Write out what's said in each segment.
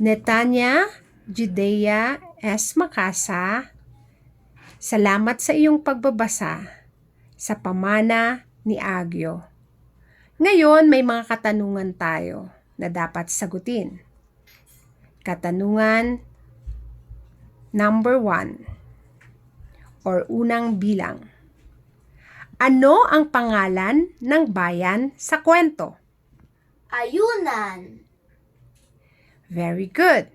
Netanya Judea S. Makasa, salamat sa iyong pagbabasa sa pamana ni Agyo. Ngayon, may mga katanungan tayo na dapat sagutin. Katanungan number 1 or unang bilang. Ano ang pangalan ng bayan sa kwento? Ayunan. Very good.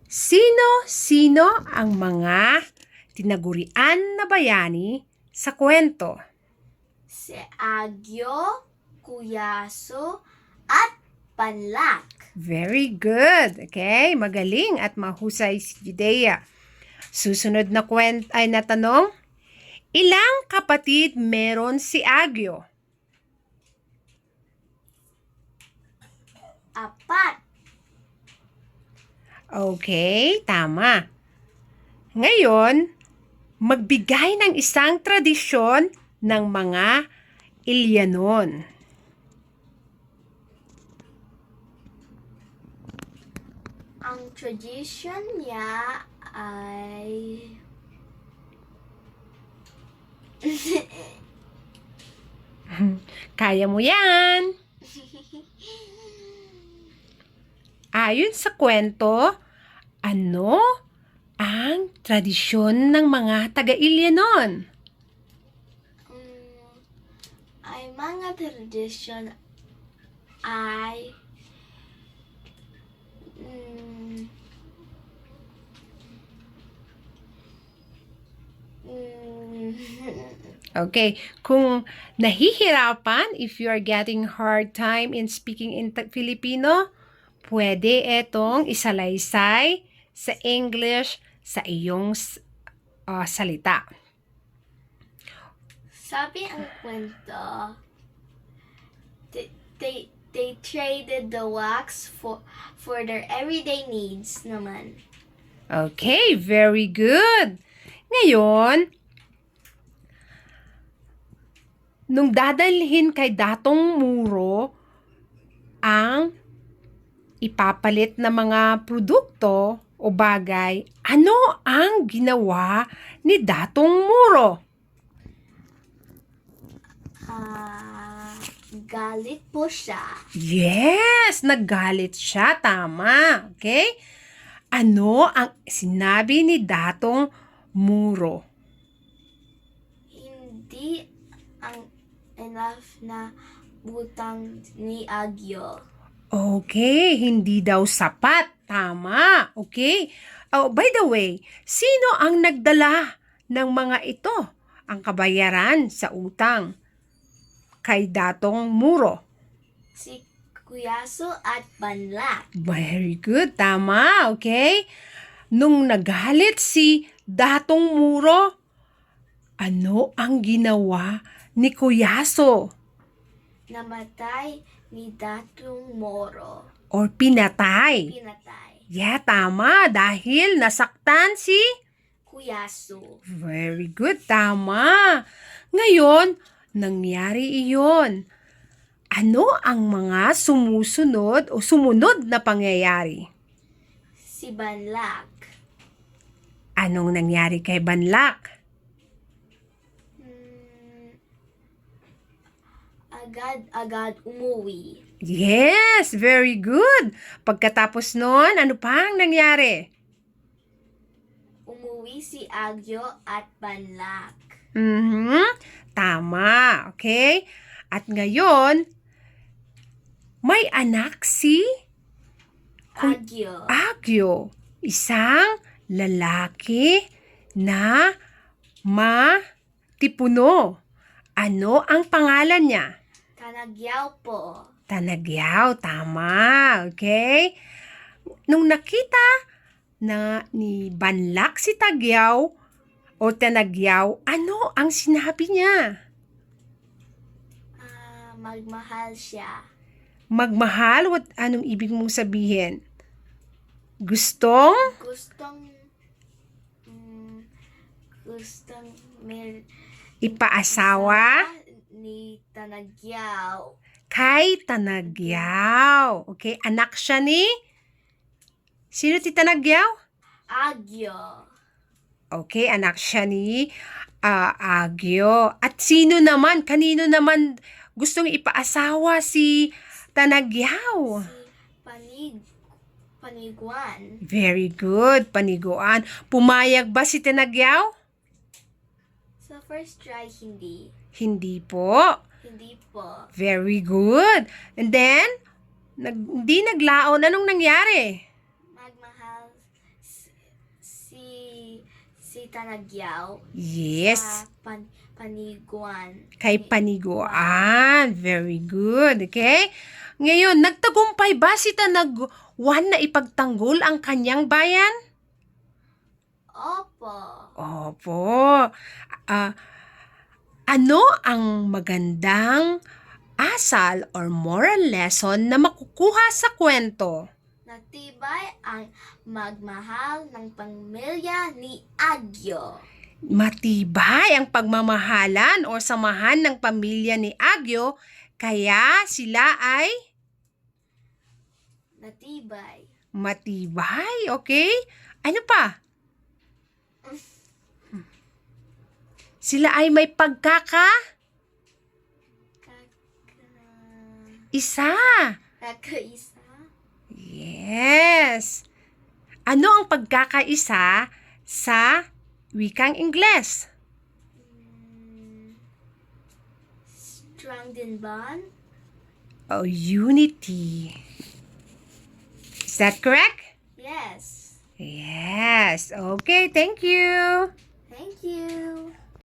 Sino-sino ang mga tinagurian na bayani sa kwento? Si Agyo, Kuyaso, at Panlak. Very good. Okay, magaling at mahusay si Judea. Susunod na na tanong, ilang kapatid meron si Agyo? 4. Okay, tama. Ngayon, magbigay ng isang tradisyon ng mga Ilyanon. Ang tradition niya ay... Kaya mo yan! Ayon sa kwento, ano ang tradisyon ng mga taga-Ilyanon? Ay mga tradition ay Okay, kung nahihirapan, if you are getting hard time in speaking in Filipino, pwede etong isalaysay sa English sa iyong salita. Sabi ang kwento, they traded the wax for their everyday needs naman. Okay, very good. Ngayon, nung dadalhin kay Datong Muro ang ipapalit na mga produkto o bagay, ano ang ginawa ni Datong Muro? Galit po siya. Yes, naggalit siya, tama. Okay? Ano ang sinabi ni Datong Muro? Hindi ang enough na butang ni Agyo. Okay, hindi daw sapat. Tama. Okay? Oh, by the way, sino ang nagdala ng mga ito? Ang kabayaran sa utang kay Datong Muro. Si Kuyaso at Panlak. Very good. Tama. Okay? Nung nagalit si Datong Muro, ano ang ginawa ni Kuyaso? Namatay ni Datong Moro. Or pinatay? Pinatay. Yeah, tama. Dahil nasaktan si Kuyaso. Very good. Tama. Ngayon, nangyari iyon. Ano ang mga sumusunod o sumunod na pangyayari? Si Banlak. Anong nangyari kay Banlak? Agad umuwi. Yes, very good. Pagkatapos nun, ano pang nangyari? Umuwi si Agyo at Banlak. Tama. Okay? At ngayon, may anak si Agyo. Isang lalaki na matipuno. Ano ang pangalan niya? Tanagyaw po. Tanagyaw, tama. Okay? Nung nakita na ni Banlak si Tagyaw o Tanagyaw, ano ang sinabi niya? Magmahal siya. Magmahal? Anong ibig mong sabihin? Gustong ipaasawa ni Tanagyaw. kay Tanagyaw. Okay, anak siya ni Sino Tita Nagyaw? Agyo. Okay, anak siya ni Agyo. At kanino naman gustong ipaasawa si Tanagyaw? Si Paniguan. Very good, Paniguan. Pumayag ba si Tanagyaw? Sa first try, hindi. Hindi po. Hindi po. Very good. And then, hindi naglaon. Anong nangyari? Magmahal si Tanagyaw Yes. sa Paniguan. Kay Paniguan. Very good. Okay? Ngayon, nagtagumpay ba si Tanagwan na ipagtanggol ang kanyang bayan? Opo. Opo. Ano ang magandang asal or moral lesson na makukuha sa kwento? Natibay ang magmahal ng pamilya ni Agyo. Matibay ang pagmamahalan o samahan ng pamilya ni Agyo, kaya sila ay Natibay. matibay, okay? Ano pa? Sila ay may isa. Kakaisa. Yes. Ano ang pagkakaisa sa wikang Ingles? Strong din bond. Oh, unity. Is that correct? Yes. Yes. Okay, thank you. Thank you.